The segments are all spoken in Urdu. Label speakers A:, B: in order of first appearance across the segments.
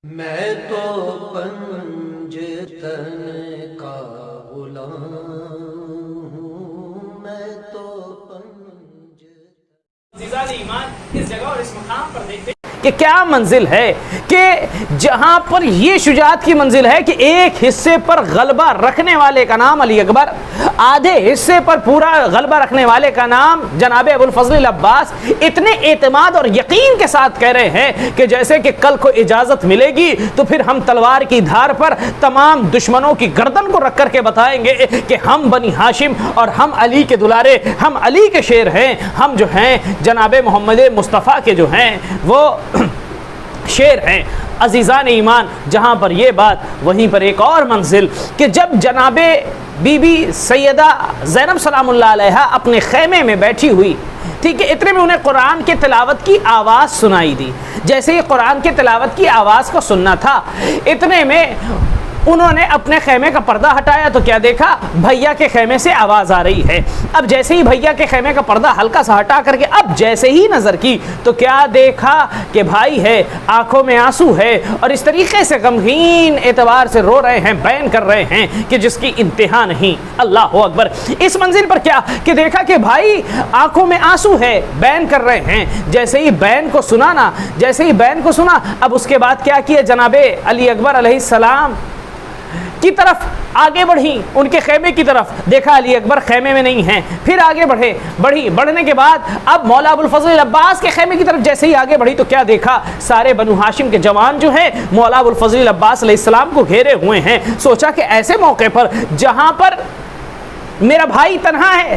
A: میں تو پنجتن کا غلام ہوں، میں تو
B: عزیزان ایمان اس جگہ اور اس مقام پر دیکھتے
C: کہ کیا منزل ہے کہ جہاں پر یہ شجاعت کی منزل ہے کہ ایک حصے پر غلبہ رکھنے والے کا نام علی اکبر، آدھے حصے پر پورا غلبہ رکھنے والے کا نام جناب ابو الفضل العباس، اتنے اعتماد اور یقین کے ساتھ کہہ رہے ہیں کہ جیسے کہ کل کو اجازت ملے گی تو پھر ہم تلوار کی دھار پر تمام دشمنوں کی گردن کو رکھ کر کے بتائیں گے کہ ہم بنی ہاشم اور ہم علی کے دلارے، ہم علی کے شیر ہیں، ہم جو ہیں جناب محمد مصطفیٰ کے جو ہیں وہ شیر ہیں۔ عزیزان ایمان جہاں پر یہ بات، وہیں پر ایک اور منزل کہ جب جناب بی بی سیدہ زینب سلام اللہ علیہ اپنے خیمے میں بیٹھی ہوئی، ٹھیک ہے، اتنے میں انہیں قرآن کے تلاوت کی آواز سنائی دی۔ جیسے ہی قرآن کے تلاوت کی آواز کو سننا تھا، اتنے میں انہوں نے اپنے خیمے کا پردہ ہٹایا تو کیا دیکھا؟ بھیا کے خیمے سے آواز آ رہی ہے۔ اب جیسے ہی بھیا کے خیمے کا پردہ ہلکا سا ہٹا کر کے اب جیسے ہی نظر کی تو کیا دیکھا کہ بھائی ہے، آنکھوں میں آنسو ہے اور اس طریقے سے غمگین اعتبار سے رو رہے ہیں، بین کر رہے ہیں کہ جس کی انتہا نہیں۔ اللہ اکبر۔ اس منزل پر کیا کہ دیکھا کہ بھائی آنکھوں میں آنسو ہے، بین کر رہے ہیں۔ جیسے ہی بین کو سنا نا، جیسے ہی بین کو سنا، اب اس کے بعد کیا کیا؟ جناب علی اکبر علیہ السلام کی طرف آگے بڑھی، ان کے خیمے کی طرف۔ دیکھا علی اکبر خیمے میں نہیں ہیں، پھر آگے بڑھنے کے بعد اب مولا ابو الفضل العباس کے خیمے کی طرف جیسے ہی آگے بڑھی تو کیا دیکھا؟ سارے بنو ہاشم کے جوان جو ہیں مولا ابو الفضل العباس علیہ السلام کو گھیرے ہوئے ہیں۔ سوچا کہ ایسے موقع پر جہاں پر میرا بھائی تنہا ہے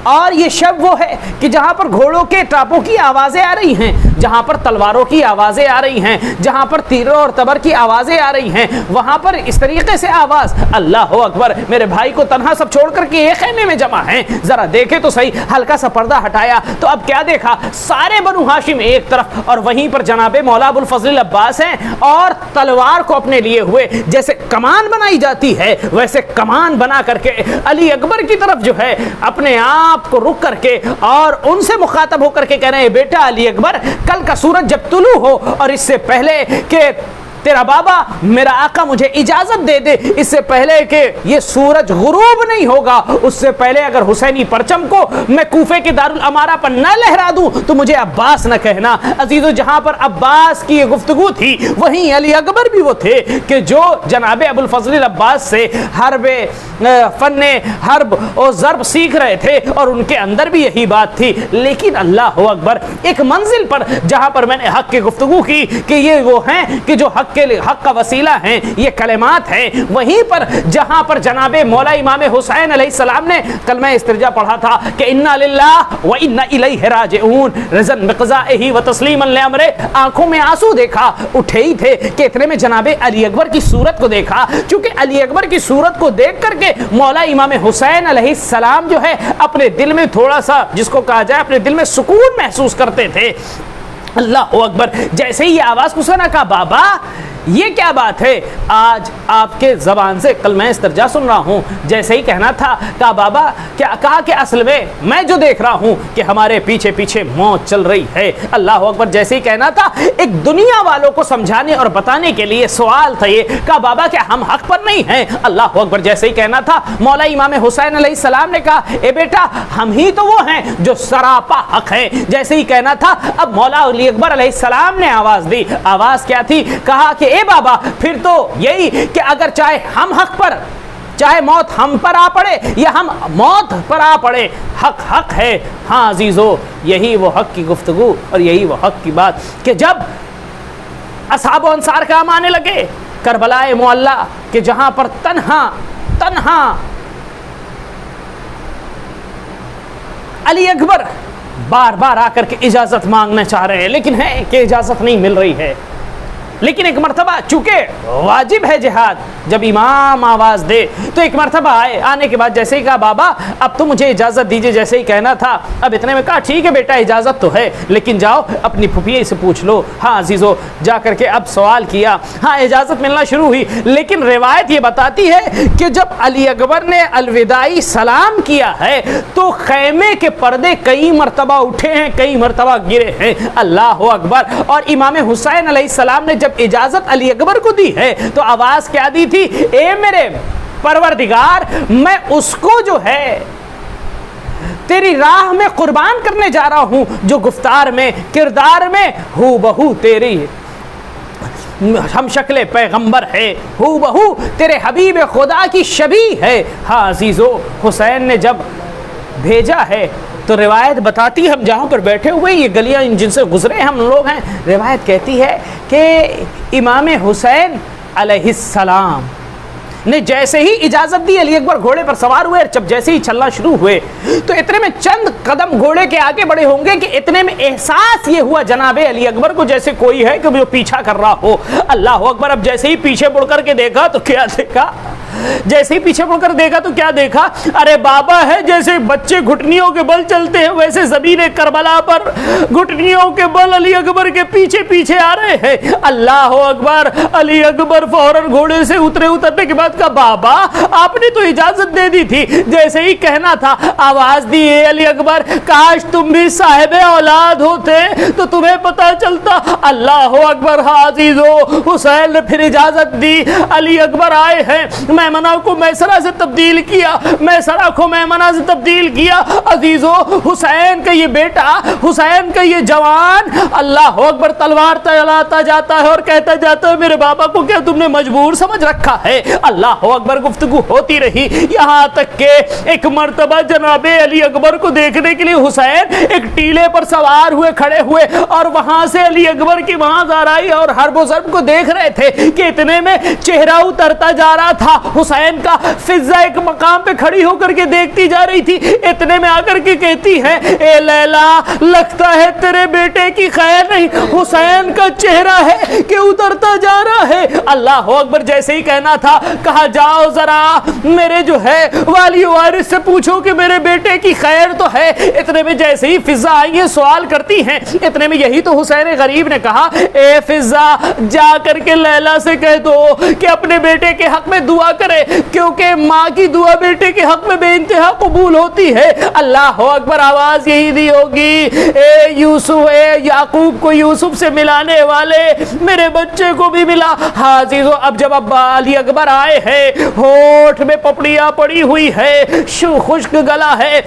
C: اور یہ شب وہ ہے کہ جہاں پر گھوڑوں کے ٹاپوں کی آوازیں آ رہی ہیں، جہاں پر تلواروں کی آوازیں آ رہی ہیں، جہاں پر تیروں اور تبر کی آوازیں آ رہی ہیں، وہاں پر اس طریقے سے آواز۔ اللہ اکبر۔ میرے بھائی کو تنہا سب چھوڑ کر کے ایک خیمے میں جمع ہیں، ذرا دیکھے تو صحیح۔ ہلکا سا پردہ ہٹایا تو اب کیا دیکھا؟ سارے بنو ہاشم ایک طرف اور وہیں پر جناب مولا ابو الفضل العباس ہیں اور تلوار کو اپنے لیے ہوئے جیسے کمان بنائی جاتی ہے ویسے کمان بنا کر کے علی اکبر کی طرف جو ہے اپنے آپ کو رک کر کے اور ان سے مخاطب ہو کر کے کہہ رہے ہیں، بیٹا علی اکبر، کل کا سورج جب طلوع ہو اور اس سے پہلے کہ تیرا بابا میرا آقا مجھے اجازت دے دے، اس سے پہلے کہ یہ سورج غروب نہیں ہوگا، اس سے پہلے اگر حسینی پرچم کو میں کوفے کے دارالامارہ پر نہ لہرا دوں تو مجھے عباس نہ کہنا۔ عزیزو، جہاں پر عباس کی یہ گفتگو تھی وہیں علی اکبر بھی وہ تھے کہ جو جناب ابو الفضل العباس سے فن حرب اور ضرب سیکھ رہے تھے اور ان کے اندر بھی یہی بات تھی۔ لیکن اللہ اکبر، ایک منزل پر جہاں پر میں نے حق کی گفتگو کی کہ یہ وہ ہیں کہ جو حق کا وسیلہ ہیں، یہ کلمات ہیں، وہیں پر جہاں پر جناب مولا امام حسین علیہ السلام نے کلمہ استرجاع پڑھا تھا کہ انا للہ و انا الیہ راجعون رضن بقضائہ و تسلیما لامرہ، آنکھوں میں آنسو دیکھا، اٹھے ہی تھے کہ اتنے میں جناب علی اکبر کی صورت کو دیکھا۔ چونکہ علی اکبر کی صورت کو دیکھ کر کے مولا امام حسین علیہ السلام جو ہے اپنے دل میں تھوڑا سا، جس کو کہا جائے اپنے دل میں سکون محسوس کرتے تھے۔ اللہ اکبر۔ جیسے ہی یہ آواز کو سنا، کہا بابا یہ کیا بات ہے؟ آج آپ کے زبان سے کلمہ استرجاع سن رہا ہوں۔ جیسے ہی کہنا تھا، کہا بابا کیا؟ کہا کہ اصل میں جو دیکھ رہا ہوں کہ ہمارے پیچھے پیچھے موت چل رہی ہے۔ اللہ اکبر۔ جیسے ہی کہنا تھا، ایک دنیا والوں کو سمجھانے اور بتانے کے لیے سوال تھا یہ، کہا بابا کیا ہم حق پر نہیں ہیں؟ اللہ اکبر۔ جیسے ہی کہنا تھا، مولا امام حسین علیہ السلام نے کہا، اے بیٹا ہم ہی تو وہ ہیں جو سراپا حق ہیں۔ جیسے ہی کہنا تھا، اب مولا علی اکبر علیہ السلام نے آواز دی۔ آواز کیا تھی؟ کہا کہ اے بابا پھر تو یہی کہ اگر چاہے ہم حق پر، چاہے موت ہم پر آ پڑے یا ہم موت پر آ پڑے، حق حق ہے۔ ہاں عزیزو، یہی وہ حق کی گفتگو اور یہی وہ حق کی بات کہ جب اصحاب و انصار کام آنے لگے کربلائے معلی کہ جہاں پر تنہا علی اکبر بار بار آ کر کے اجازت مانگنا چاہ رہے ہیں، لیکن ہے کہ اجازت نہیں مل رہی ہے۔ لیکن ایک مرتبہ چونکہ واجب ہے جہاد، جب امام آواز دے تو ایک مرتبہ آئے، آنے کے بعد جیسے ہی کہا بابا اب تو مجھے اجازت دیجئے، جیسے ہی کہنا تھا اب اتنے میں کہا ٹھیک ہے بیٹا اجازت تو ہے، لیکن جاؤ اپنی پھپھی سے پوچھ لو۔ ہاں عزیزو، جا کر کے اب سوال کیا، ہاں اجازت ملنا شروع ہوئی۔ لیکن روایت یہ بتاتی ہے کہ جب علی اکبر نے الوداعی سلام کیا ہے تو خیمے کے پردے کئی مرتبہ اٹھے ہیں، کئی مرتبہ گرے ہیں۔ اللہ اکبر۔ اور امام حسین علیہ السلام نے جب جب اجازت علی اکبر کو دی ہے تو آواز کیا دی تھی؟ اے میرے پروردگار، میں اس کو جو ہے تیری راہ میں قربان کرنے جا رہا ہوں جو گفتار میں، کردار میں ہو بہو تیری ہم شکل پیغمبر ہے، ہو بہو تیرے حبیب خدا کی شبیہ ہے۔ ہاں عزیزو، حسین نے جب بھیجا ہے تو روایت بتاتی ہے، ہم جہاں پر بیٹھے ہوئے یہ گلیاں جن سے گزرے ہم لوگ ہیں، روایت کہتی ہے کہ امام حسین علیہ السلام نے جیسے ہی اجازت دی علی اکبر گھوڑے پر سوار ہوئے، جب جیسے ہی چلنا شروع ہوئے تو اتنے میں چند قدم گھوڑے کے آگے بڑھے ہوں گے کہ اتنے میں احساس یہ ہوا جناب علی اکبر کو جیسے کوئی ہے کہ جو پیچھا کر رہا ہو۔ اللہ اکبر! اب جیسے ہی پیچھے مڑ کر کے دیکھا تو کیا دیکھا؟ جیسے ہی پیچھے مڑ کر دیکھا تو کیا دیکھا؟ ارے بابا ہے، جیسے بچے گھٹنیوں کے بل چلتے ہیں ویسے زمین کربلا پر گھٹنیوں کے بل علی اکبر کے پیچھے پیچھے آ رہے ہیں۔ اللہ اکبر! علی اکبر فوراً گھوڑے سے اترنے کے بعد کہا بابا آپ نے تو اجازت دے دی تھی، جیسے ہی کہنا تھا آواز دی اے علی اکبر کاش تم بھی صاحب اولاد ہوتے تو تمہیں پتا چلتا۔ اللہ اکبر! ہاں عزیزو، حسین نے پھر اجازت دی، علی اکبر آئے ہیں، میمنہ کو میسرہ سے تبدیل کیا، میسرہ کو میمنہ سے تبدیل کیا۔ عزیزو، حسین کا یہ بیٹا، حسین کا یہ جوان اللہ اکبر تلوار چلاتا جاتا ہے اور کہتا جاتا ہے میرے بابا کو کیا تم نے مجبور سمجھ رکھا ہے؟ اللہ اکبر! گفتگو ہوتی رہی یہاں تک کہ ایک مرتبہ جناب علی اکبر کو دیکھنے کے لیے حسین ایک ٹیلے پر سوار ہوئے کھڑے ہوئے اور وہاں سے علی اکبر کی وہاں آ رہی اور حرب و ضرب کو دیکھ رہے تھے کہ اتنے میں چہرہ اترتا جا رہا تھا حسین کا۔ فضہ ایک مقام پہ کھڑی ہو کر کے دیکھتی جا رہی تھی، اتنے میں آ کر کے کہتی ہے اے لیلا لگتا ہے تیرے بیٹے کی خیر نہیں، حسین کا چہرہ ہے کہ اترتا جا رہا ہے۔ اللہ اکبر! جیسے ہی کہنا تھا کہا جاؤ ذرا میرے جو ہے والی وارث سے پوچھو کہ میرے بیٹے کی خیر تو ہے۔ اتنے میں جیسے ہی فضہ آئی ہے سوال کرتی ہیں، اتنے میں یہی تو حسین غریب نے کہا اے فضہ جا کر کے لیلا سے کہہ دو کہ اپنے بیٹے کے حق میں دعا کرے، کیونکہ ماں کی دعا بیٹے کے حق میں بے انتہا قبول ہوتی ہے۔ اللہ اکبر! آواز یہی دی ہوگی اے یوسف، اے یعقوب کو یوسف سے ملانے والے میرے بچے کو بھی ملا۔ ہاں عزیزو، اب جب علی اکبر آئے ہیں، ہونٹ میں پپڑیاں پڑی ہوئی ہے، خشک گلا ہے،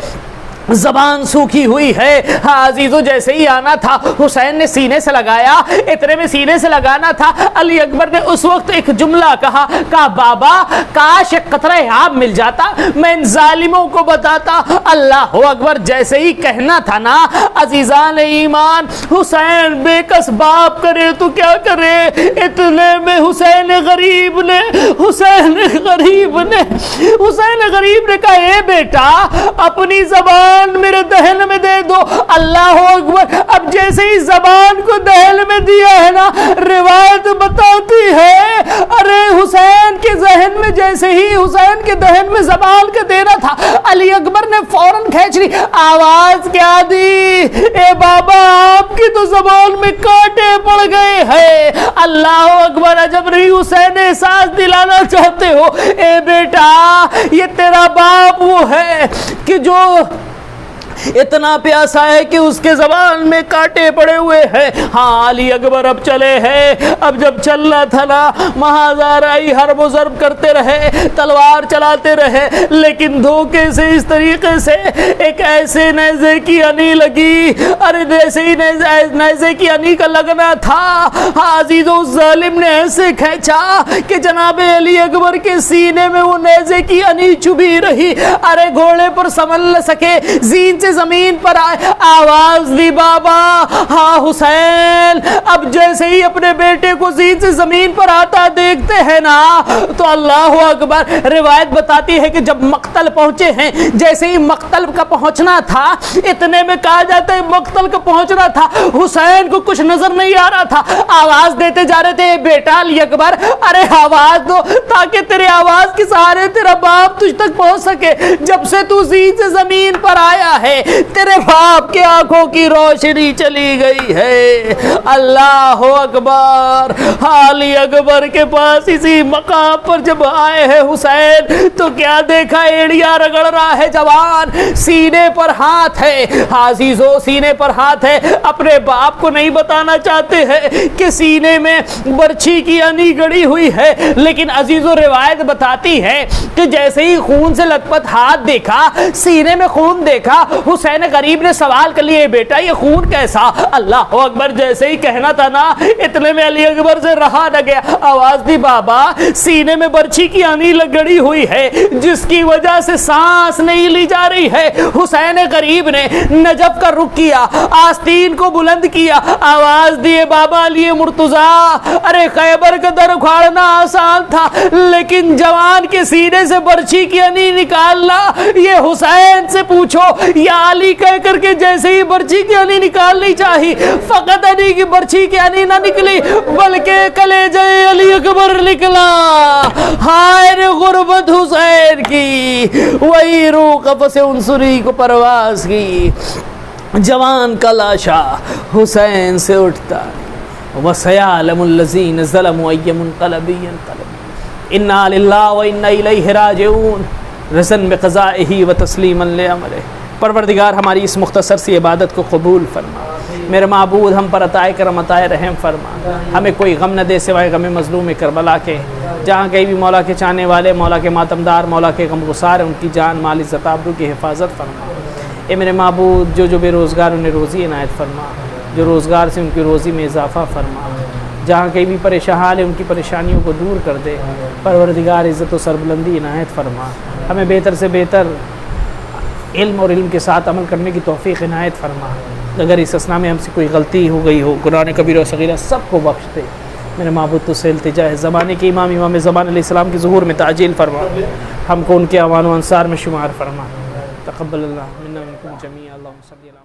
C: زبان سوکھی ہوئی ہے۔ ہاں عزیزو، جیسے ہی آنا تھا حسین نے سینے سے لگایا، اتنے میں سینے سے لگانا تھا علی اکبر نے اس وقت ایک جملہ کہا بابا کاش ایک قطرہ آب مل جاتا، میں ان ظالموں کو بتاتا۔ اللہ اکبر! جیسے ہی کہنا تھا نا عزیزان ایمان، حسین بے کس باپ کرے تو کیا کرے، اتنے میں حسین غریب نے کہا اے بیٹا اپنی زبان میرے دہن میں دے دو۔ اللہ اکبر! اب جیسے ہی زبان کو دہن میں دیا ہے نا، روایت بتاتی ہے ارے حسین کے ذہن میں جیسے ہی حسین کے دہن میں زبان کا دینا تھا علی اکبر نے فوراً کھینچ لی۔ آواز کیا دی؟ اے بابا آپ کی تو زبان میں کانٹے پڑ گئے ہیں۔ اللہ اکبر! عجب نہیں حسین احساس دلانا چاہتے ہو؟ اے بیٹا یہ تیرا باپ وہ ہے کہ جو اتنا پیاسا ہے کہ اس کے زبان میں کانٹے پڑے ہوئے ہیں۔ ہاں علی اکبر اب چلے ہیں، اب جب چلنا تھا نا مہازارائی حرب و ضرب کرتے رہے، تلوار چلاتے رہے، لیکن دھوکے سے اس طریقے سے ایک ایسے نیزے کی انی لگی، ارے جیسے ہی نیزے کی انی کا لگنا تھا ہاں عزیزو اس ظالم نے ایسے کھینچا کہ جناب علی اکبر کے سینے میں وہ نیزے کی انی چبھی رہی، ارے گھوڑے پر سنبھل نہ سکے، زین سے زمین پر آئے۔ آواز دی بابا ہاں حسین اب جیسے ہی اپنے بیٹے کو زین سے زمین پر آتا دیکھتے ہیں نا تو اللہ اکبر روایت بتاتی ہے کہ جب مقتل پہنچے ہیں، جیسے ہی مقتل کا پہنچنا تھا، اتنے میں کہا جاتا ہے مقتل کا پہنچنا تھا، حسین کو کچھ نظر نہیں آ رہا تھا، آواز دیتے جا رہے تھے بیٹا علی اکبر ارے آواز دو تاکہ تیرے آواز کے سہارے تیرا باپ تجھ تک پہنچ سکے۔ جب سے تو زین سے زمین پر آیا ہے تیرے باپ کے آنکھوں کی روشنی چلی گئی ہے۔ اللہ اکبر۔ علی اکبر کے پاس اسی مقام پر جب آئے ہیں حسین تو کیا دیکھا؟ ایڑیاں رگڑ رہا ہے جوان، سینے پر ہاتھ ہے۔ عزیزو سینے پر ہاتھ ہے، اپنے باپ کو نہیں بتانا چاہتے ہیں کہ سینے میں برچھی کی انی گڑی ہوئی ہے، لیکن عزیزو روایت بتاتی ہے کہ جیسے ہی خون سے لت پت ہاتھ دیکھا، سینے میں خون دیکھا، حسین غریب نے سوال کر لیا بیٹا یہ خون کیسا؟ اللہ اکبر جیسے ہی کہنا تھا نا اتنے میں علی اکبر سے رہا نہ گیا، آواز دی بابا سینے میں برچھی کی انی لگڑی ہوئی ہے جس کی وجہ سے سانس نہیں لی جا رہی ہے۔ حسین غریب نے نجف کا رخ کیا، آستین کو بلند کیا، آواز دیے بابا علی مرتضیٰ، ارے خیبر کا در اکھاڑنا آسان تھا لیکن جوان کے سینے سے برچھی کی انی نکالنا یہ حسین سے پوچھو۔ یا علی کہہ کر کے جیسے ہی برچھی کی انی نکالنی چاہی، فقط علی کی برچھی کی انی نہ نکلی بلکہ کلیجہ علی اکبر نکلا۔ ہائے رے غربت حسین کی، وہی روح قفس عنصری کو پرواز کی۔ جوان کا لاشا حسین سے اٹھتا، وَسَيَعْلَمُ الَّذِينَ ظَلَمُوا أَيَّ مُنقَلَبٍ يَنقَلِبُونَ إِنَّا لِلَّهِ وَإِنَّا إِلَيْهِ رَاجِعُونَ رضاً بِقَضَائِهِ وَتَسْلِيمًا لِأَمْرِهِ۔ پروردگار ہماری اس مختصر سی عبادت کو قبول فرما۔ میرے معبود ہم پر عطائے کرم عطائے رحم فرما، ہمیں کوئی غم نہ دے سوائے غم مظلوم کربلا کے۔ جہاں کہیں بھی مولا کے چاہنے والے، مولا کے ماتمدار، مولا کے غم گسار ہیں، ان کی جان مال عزت آبرو کی حفاظت فرما۔ اے میرے معبود جو بے روزگار انہیں روزی عنایت فرما، جو روزگار سے ان کی روزی میں اضافہ فرما۔ جہاں کہیں بھی پریشان ہے ان کی پریشانیوں کو دور کر دے۔ پروردگار عزت و سربلندی عنایت فرما، ہمیں بہتر سے بہتر علم اور علم کے ساتھ عمل کرنے کی توفیق عنایت فرما۔ اگر اس اثناء میں ہم سے کوئی غلطی ہو گئی ہو، گناہ کبیرہ و صغیرہ، سب کو بخش دے۔ میرے معبود تو سے التجا ہے، زمانے کے امام زمان علیہ السلام کے ظہور میں تعجیل فرما، ہم کو ان کے اعوان و انصار میں شمار فرما۔ تقبل اللہ منا منکم جمیعا، اللہم صلی اللہ